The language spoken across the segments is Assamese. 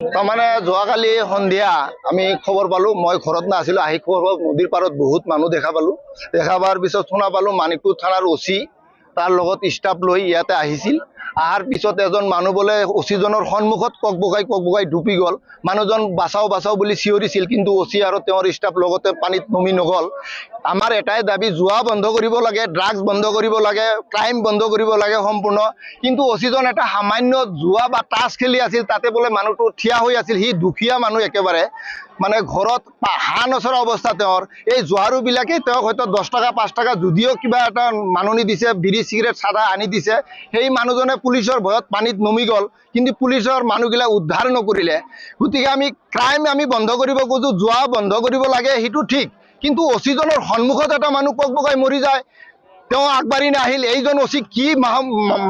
তাৰমানে যোৱাকালি সন্ধিয়া আমি খবৰ পালোঁ, মই ঘৰত নাছিলোঁ, আহি খবৰ পালোঁ নদীৰ পাৰত বহুত মানুহ দেখা পালোঁ। দেখা পোৱাৰ পিছত শুনা পালোঁ মানিকপুৰ থানাৰ OC তাৰ লগত ষ্টাফ লৈ ইয়াতে আহিছিল। অহাৰ পিছত এজন মানুহ বোলে OC-জনৰ সন্মুখত কক বকাই ডুবি গ'ল। মানুহজন বাচাও বাচাও বুলি চিঞৰিছিল, কিন্তু OC আৰু তেওঁৰ ষ্টাফ লগতে পানীত নমি নগ'ল। আমাৰ এটাই দাবী, জুৱা বন্ধ কৰিব লাগে, ড্ৰাগছ বন্ধ কৰিব লাগে, ক্ৰাইম বন্ধ কৰিব লাগে সম্পূৰ্ণ। কিন্তু OC-জন এটা সামান্য জুৱা বা তাছ খেলি আছিল, তাতে বোলে মানুহটো থিয় হৈ আছিল। সি দুখীয়া মানুহ একেবাৰে, মানে ঘৰত হাঁহ নচৰা অৱস্থা তেওঁৰ। এই জুৱাৰুবিলাকে তেওঁক হয়তো 10 টকা 5 টকা যদিও কিবা এটা মাননি দিছে, বিড়ি চিগাৰেট চাদা আনি দিছে, সেই মানুহজনে পুলিচৰ ভয়ত পানীত নমি গ'ল। কিন্তু পুলিচৰ মানুহবিলাক উদ্ধাৰ নকৰিলে। গতিকে আমি ক্ৰাইম বন্ধ কৰিব খোজোঁ, জুৱা বন্ধ কৰিব লাগে, সেইটো ঠিক। কিন্তু OC-জনৰ সন্মুখত এটা মানুহ কক-বকাই মৰি যায়, তেওঁ আগবাঢ়ি নাহিল। এইজন OC কি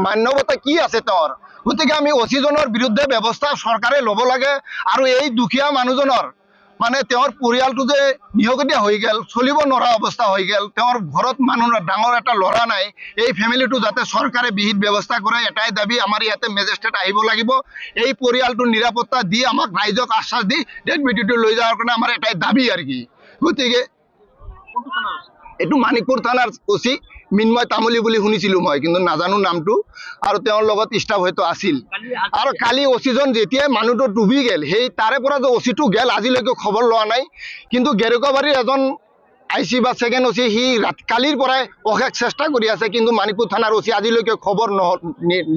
মানৱতা কি আছে তেওঁৰ? গতিকে আমি OC-জনৰ বিৰুদ্ধে ব্যৱস্থা চৰকাৰে ল'ব লাগে। আৰু এই দুখীয়া মানুহজনৰ মানে তেওঁৰ পৰিয়ালটো যে নিহকতীয়া হৈ গ'ল, চলিব নোৱাৰা অৱস্থা হৈ গ'ল, তেওঁৰ ঘৰত মানুহ ডাঙৰ এটা ল'ৰা নাই, এই ফেমিলিটো যাতে চৰকাৰে বিহিত ব্যৱস্থা কৰে, এটাই দাবী। আমাৰ ইয়াতে মেজিষ্ট্ৰেট আহিব লাগিব, এই পৰিয়ালটোৰ নিৰাপত্তা দি আমাক ৰাইজক আশ্বাস দি ডেড বডিটো লৈ যোৱাৰ কাৰণে আমাৰ এটাই দাবী আৰু কি। গতিকে এইটো মানিকপুৰ থানাৰ OC মিন্ময় তামুলী বুলি শুনিছিলোঁ মই, কিন্তু নাজানো নামটো। আৰু তেওঁৰ লগত ষ্টাফ হয়তো আছিল। আৰু কালি OC-জন যেতিয়াই মানুহটো ডুবি গ'ল, সেই তাৰে পৰা যে OC-টো গ'ল আজিলৈকে খবৰ লোৱা নাই। কিন্তু গেৰুকাবাৰীৰ এজন IC বা ছেকেণ্ড OC সি কালিৰ পৰাই অশেষ চেষ্টা কৰি আছে, কিন্তু মানিকপুৰ থানাৰ OC আজিলৈকে খবৰ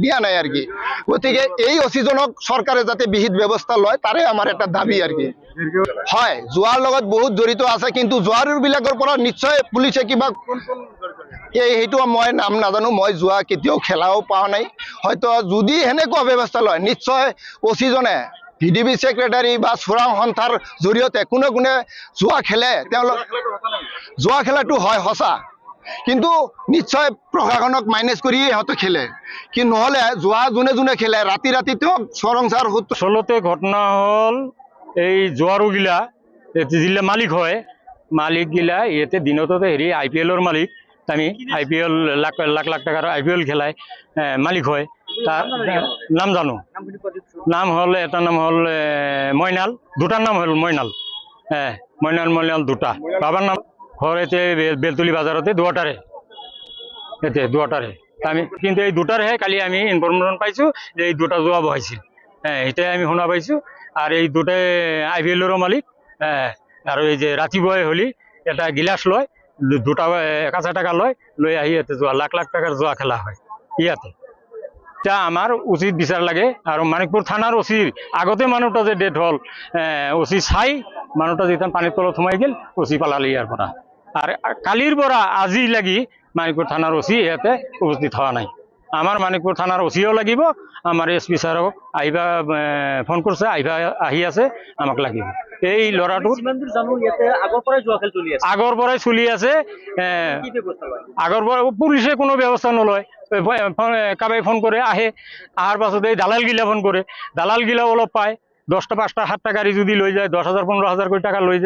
দিয়া নাই আৰু কি। গতিকে এই OC-জনক চৰকাৰে যাতে বিহিত ব্যৱস্থা লয়, তাৰে আমাৰ এটা দাবী আৰু কি। হয়, জুৱাৰ লগত বহুত জড়িত আছে, কিন্তু জুৱাৰুবিলাকৰ পৰা নিশ্চয় পুলিচে কিবা সেইটো মই নাম নাজানো। মই জুৱা কেতিয়াও খেলাও পোৱা নাই। হয়তো যদি সেনেকুৱা ব্যৱস্থা লয়, নিশ্চয় OC-জনে VDB ছেক্ৰেটাৰী বা চোৰাং সন্থাৰ জৰিয়তে কোনে জুৱা খেলে, তেওঁলোক জুৱা খেলাটো হয় সঁচা, কিন্তু নিশ্চয় প্ৰশাসনক মাইনেজ কৰিয়ে সিহঁতে খেলে। কি নহ'লে জুৱা যোনে খেলে ৰাতি তেওঁ চৰংচাৰ আচলতে ঘটনা হ'ল এই জুৱাৰুগিলা যিগিলা মালিক হয়, মালিকগিলা ইয়াতে দিনতো IPL-ৰ মালিক। আমি IPL লাখ টাকাৰ IPL খেলাই মালিক হয়। তাৰ নাম জানো, নাম হ'ল এটাৰ নাম হ'ল মইনাল, দুটাৰ নাম হ'ল মইনাল। মইনাল দুটা। বাবাৰ নাম ঘৰ এতিয়া বেলতলি বাজাৰতে দুটাৰে, আমি কিন্তু এই দুটাৰহে কালি আমি ইনফৰমেশ্যন পাইছোঁ যে এই দুটা জুৱা বহাইছিল। এটাই আমি শুনা পাইছোঁ। আৰু এই দুটাই IPL-ৰ মালিক। আৰু এই যে ৰাতিপুৱাই হ'লি এটা গিলাচ লয়, দুটা 1000 টাকা লৈ আহি ইয়াতে জুৱা লাখ টাকাৰ জুৱা খেলা হয় ইয়াতে। এতিয়া আমাৰ উচিত বিচাৰ লাগে। আৰু মানিকপুৰ থানাৰ OC-ৰ আগতে মানুহটা যে ডেথ হ'ল, OC চাই মানুহটা যেতিয়া পানীৰ তলত সোমাই গ'ল, OC পালালি ইয়াৰ পৰা। আৰু কালিৰ পৰা আজি লাগি মানিকপুৰ থানাৰ OC ইয়াতে উপস্থিত হোৱা নাই। আমাৰ মানিকপুৰ থানাৰ OC-ও লাগিব, আমাৰ SP ছাৰক আহিবা ফোন কৰিছে, আহি আছে, আমাক লাগিব। এই ল'ৰাটো আগৰ পৰাই চলি আছে। আগৰ পৰা পুলিচে কোনো ব্যৱস্থা নলয়। কাবাই ফোন কৰে, আহে, অহাৰ পাছত এই দালালগিলা ফোন কৰে, দালালগিলাও অলপ পায়। 10টা 5টা 7টা গাড়ী যদি লৈ যায়, 10,000 15,000 কোটি টাকা লৈ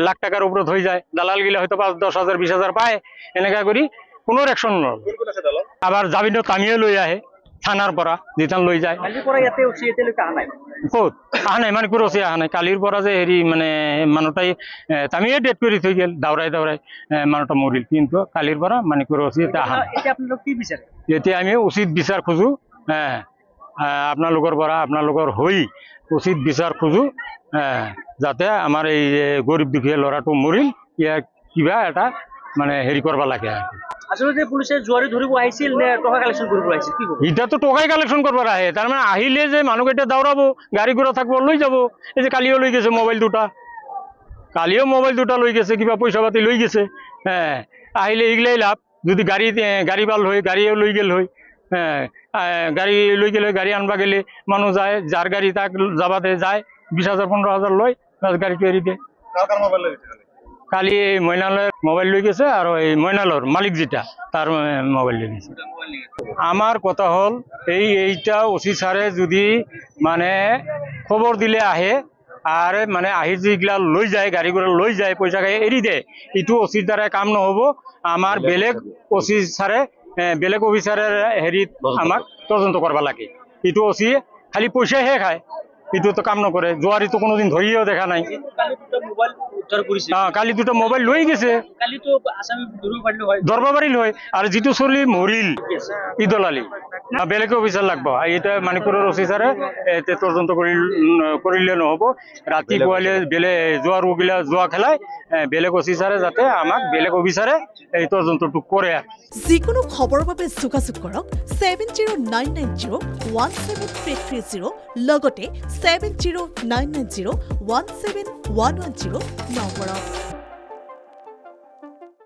লাখ টাকাৰ ওপৰত হৈ যায়। দালালগিলা হয়তো 5-10,000 20,000 পায়। এনেকা কৰি কোনো একশ্যন নলয়। আবাৰ জামিনত টানিয়ে লৈ আহে থানাৰ পৰা, যেতিয়া লৈ যায়। ক'ত অহা নাই, মানিকপুৰ OC অহা নাই। কালিৰ পৰা যে মানে মানুহটাই টানিয়ে ডেট কৰি থৈ গ'ল, দাউৰাই মানুহটা মৰিল। কিন্তু কালিৰ পৰা মানিকপুৰ OC এতিয়া অহা নাই। এতিয়া আমি উচিত বিচাৰ খোজোঁ। আপোনালোকৰ পৰা, আপোনালোকৰ হৈ উচিত বিচাৰ খোজোঁ, যাতে আমাৰ এই গৰীব দুখীয়া ল'ৰাটো মৰিল, ইয়াৰ কিবা এটা মানে কৰিব লাগে। আসলে পুলিশে জুয়ারি ধরিব আইছিল নে টাকা কালেকশন করব আইছিল কি বলবো? এটা তো টাকাই কালেকশন করবার আহে, তার মানে আহিলে যে মানুষকেইটা দাউরাবো, গাড়ি ঘোড়া থাকবো, লৈ যাব। এই যে কালিও লৈ গেছে মোবাইল দুটা লৈ গেছে, কিবা পয়সা পাতি লৈ গেছে। আহিলে এইগিলাই লাভ। যদি গাড়ী পাল হয়, গাড়ীও লৈ গেল হয়। গাড়ী লৈ গেলে, গাড়ী আনবা গেলে মানুহ যায়, যাৰ গাড়ী তাক যাবাতে যায়, 20,000 15,000 লয়, গাড়ীটো এৰি দিয়ে। কালি মইনালের মোবাইল লৈ গেছে, আর এই মইনালর মালিক যেটা তার মোবাইল লৈ গেছে। আমার কথা হল এইটা OC স্যারে যদি মানে খবর দিলে আহে, আর মানে আহি যেগুলা লৈ যায়, গাড়ি ঘোড়া লৈ যায়, পয়সা খাই এৰি দিয়ে, এইটো OCৰ দ্বাৰা কাম নহব। আমাৰ বেলেগ OC স্যাৰে বেলেগ অফিসাৰেৰ হেৰিত আমাক তদন্ত কৰবা লাগে। এইটো OC খালি পয়সাহে খায়, এইটোতো কাম নকৰে জুৱাৰীটো কোনোদিন ধৰিও দেখা নাই কালি দুটা মোবাইল উদ্ধাৰ কৰিছে কালি দুটা মোবাইল লৈ গৈছে কালিতো আসামি ধৰিব পাৰিলে হয় ধৰব পাৰিল হয় আৰু যিটো চলি মৰিল ঈদুল আলী বেলেগে অফিচাৰ লাগব এটা মানিকপুৰৰ অফিচাৰে তদন্ত কৰিলে নহ'ব ৰাতিপুৱালে বেলেগ জুৱাৰুগিলা জুৱা খেলাই বেলেগ অফিচাৰে যাতে আমাক বেলেগ অফিচাৰে এই তদন্তটো কৰে যিকোনো খবৰৰ বাবে যোগাযোগ কৰক 7099017330 লগতে 7099017110 নম্বৰত